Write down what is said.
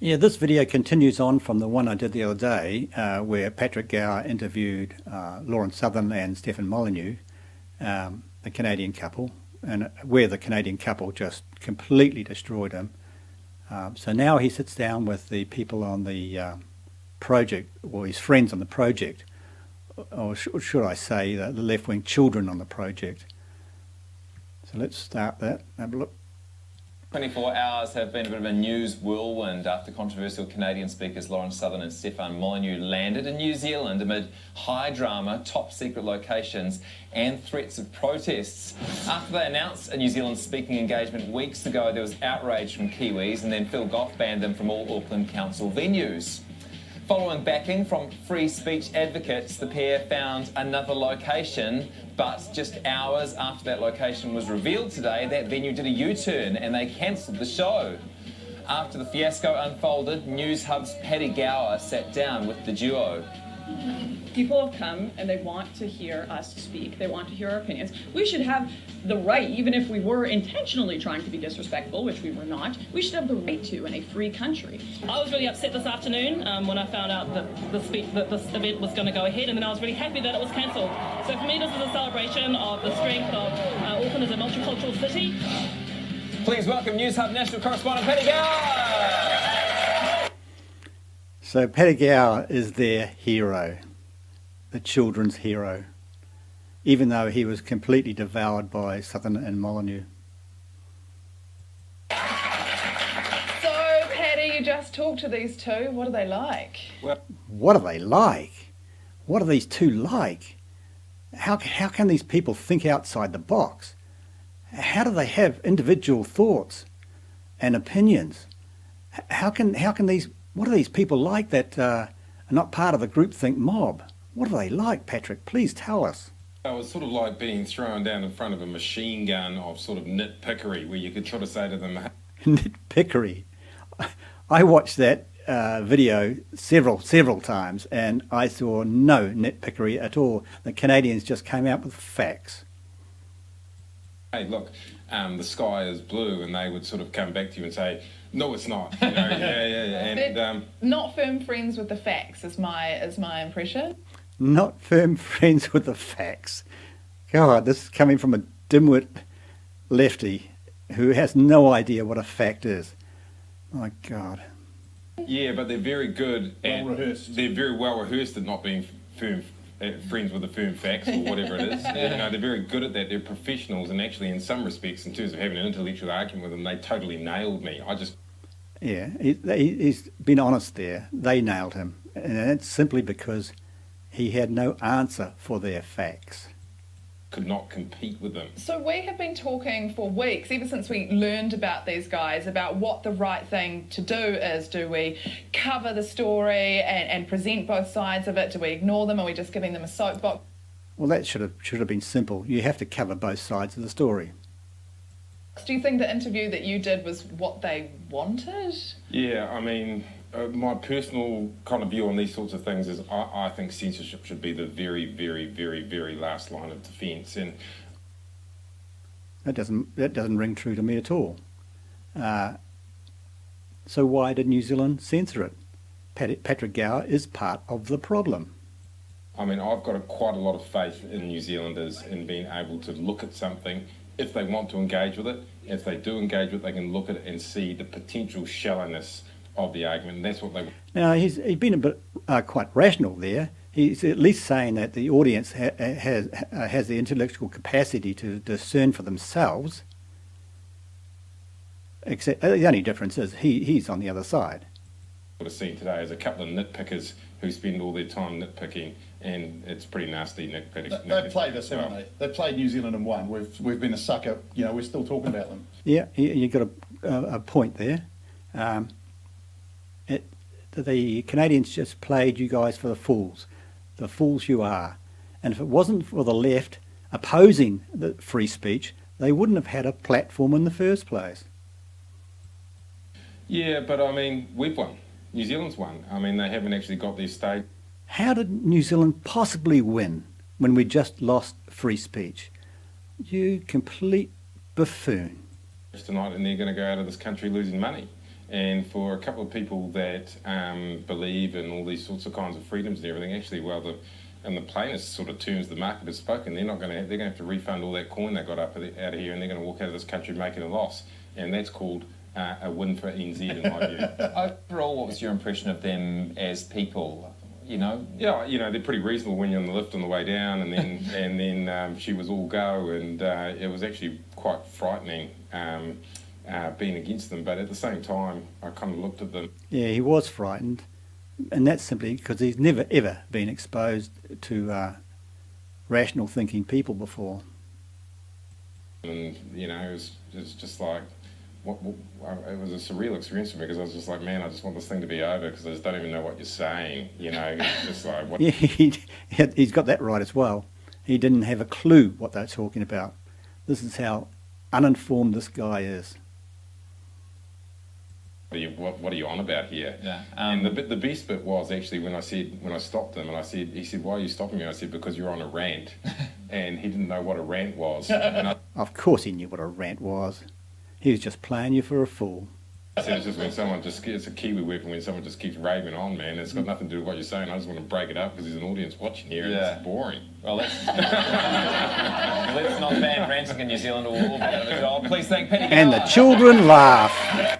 Yeah, this video continues on from the one I did the other day, where Patrick Gower interviewed Lauren Southern and Stefan Molyneux, the Canadian couple, and where the Canadian couple just completely destroyed him. So now he sits down with the people on the project, or his friends on the project, or should I say the left-wing children on the project. So let's start that, have a look. 24 hours have been a bit of a news whirlwind after controversial Canadian speakers Lauren Southern and Stefan Molyneux landed in New Zealand amid high drama, top secret locations and threats of protests. After they announced a New Zealand speaking engagement weeks ago, there was outrage from Kiwis, and then Phil Goff banned them from all Auckland Council venues. Following backing from free speech advocates, the pair found another location, but just hours after that location was revealed today, that venue did a U-turn and they cancelled the show. After the fiasco unfolded, News Hub's Paddy Gower sat down with the duo. People have come and they want to hear us speak. They want to hear our opinions. We should have the right, even if we were intentionally trying to be disrespectful, which we were not, we should have the right to in a free country. I was really upset this afternoon when I found out that this event was going to go ahead, and then I was really happy that it was cancelled. So for me, this is a celebration of the strength of Auckland as a multicultural city. Please welcome News Hub national correspondent Paddy Gower. So Paddy Gower is their hero, the children's hero, even though he was completely devoured by Southern and Molyneux. So, Paddy, you just talked to these two. What are they like? What are they like? What are these two like? How can these people think outside the box? How do they have individual thoughts and opinions? What are these people like that are not part of the groupthink mob? What are they like, Patrick? Please tell us. It was sort of like being thrown down in front of a machine gun of sort of nitpickery, where you could sort of say to them, Nitpickery. I watched that video several times, and I saw no nitpickery at all. The Canadians just came out with facts. hey, look, the sky is blue, and they would sort of come back to you and say, no, it's not. You know, yeah. And not firm friends with the facts is my impression. Not firm friends with the facts. God, this is coming from a dimwit lefty who has no idea what a fact is. My God. yeah, but they're very good at, they're very well rehearsed at not being firm friends with the firm facts or whatever it is. You know, they're very good at that. They're professionals, and actually, in some respects, in terms of having an intellectual argument with them, they totally nailed me. Yeah, he's been honest there. They nailed him, and that's simply because he had no answer for their facts. Could not compete with them. So we have been talking for weeks, ever since we learned about these guys, about what the right thing to do is. Do we cover the story and present both sides of it? Do we ignore them? Are we just giving them a soapbox? Well, that should have been simple. You have to cover both sides of the story. Do you think the interview that you did was what they wanted? Yeah, I mean, my personal kind of view on these sorts of things is I think censorship should be the very, very, very, very last line of defence. And that doesn't ring true to me at all. So why did New Zealand censor it? Patrick Gower is part of the problem. I mean, I've got quite a lot of faith in New Zealanders in being able to look at something if they want to engage with it. If they do engage with it, they can look at it and see the potential shallowness of the argument, and that's what they... Now, he's been a bit quite rational there. He's at least saying that the audience has the intellectual capacity to discern for themselves. Except the only difference is he's on the other side. What I've seen today is a couple of nitpickers who spend all their time nitpicking, and it's pretty nasty nitpicking. They've played us, haven't they? They've played New Zealand and won. We've been a sucker. You know, we're still talking about them. Yeah, you've got a point there. The Canadians just played you guys for the fools you are. And if it wasn't for the left opposing the free speech, they wouldn't have had a platform in the first place. Yeah, but I mean, we've won. New Zealand's won. I mean, they haven't actually got their state. How did New Zealand possibly win when we just lost free speech? You complete buffoon. Tonight, and they're going to go out of this country losing money. And for a couple of people that believe in all these sorts of kinds of freedoms and everything, actually, well, in the plainest sort of terms, the market has spoken. They're going to have to refund all that coin they got out of here, and they're going to walk out of this country making a loss. And that's called a win for NZ, in my view. Overall, what was your impression of them as people? Yeah, they're pretty reasonable when you're on the lift on the way down, and then she was all go, and it was actually quite frightening being against them. But at the same time, I kind of looked at them. Yeah, he was frightened, and that's simply because he's never ever been exposed to rational thinking people before. And it was just like. It was a surreal experience for me, because I was just like, man, I just want this thing to be over, because I just don't even know what you're saying. It's just like, what? Yeah, he's got that right as well. He didn't have a clue what they're talking about. This is how uninformed this guy is. What are you on about here? Yeah. And the best bit was actually when I stopped him, and he said, why are you stopping me? And I said, because you're on a rant. And he didn't know what a rant was. Of course he knew what a rant was. He was just playing you for a fool. I said, it's just when someone it's a Kiwi weapon, when someone just keeps raving on, man. It's got nothing to do with what you're saying. I just want to break it up because there's an audience watching here, and it's boring. Well, let's not ban ranting in New Zealand, or we'll be out of a job. Please thank Penny And the Gower. children laugh.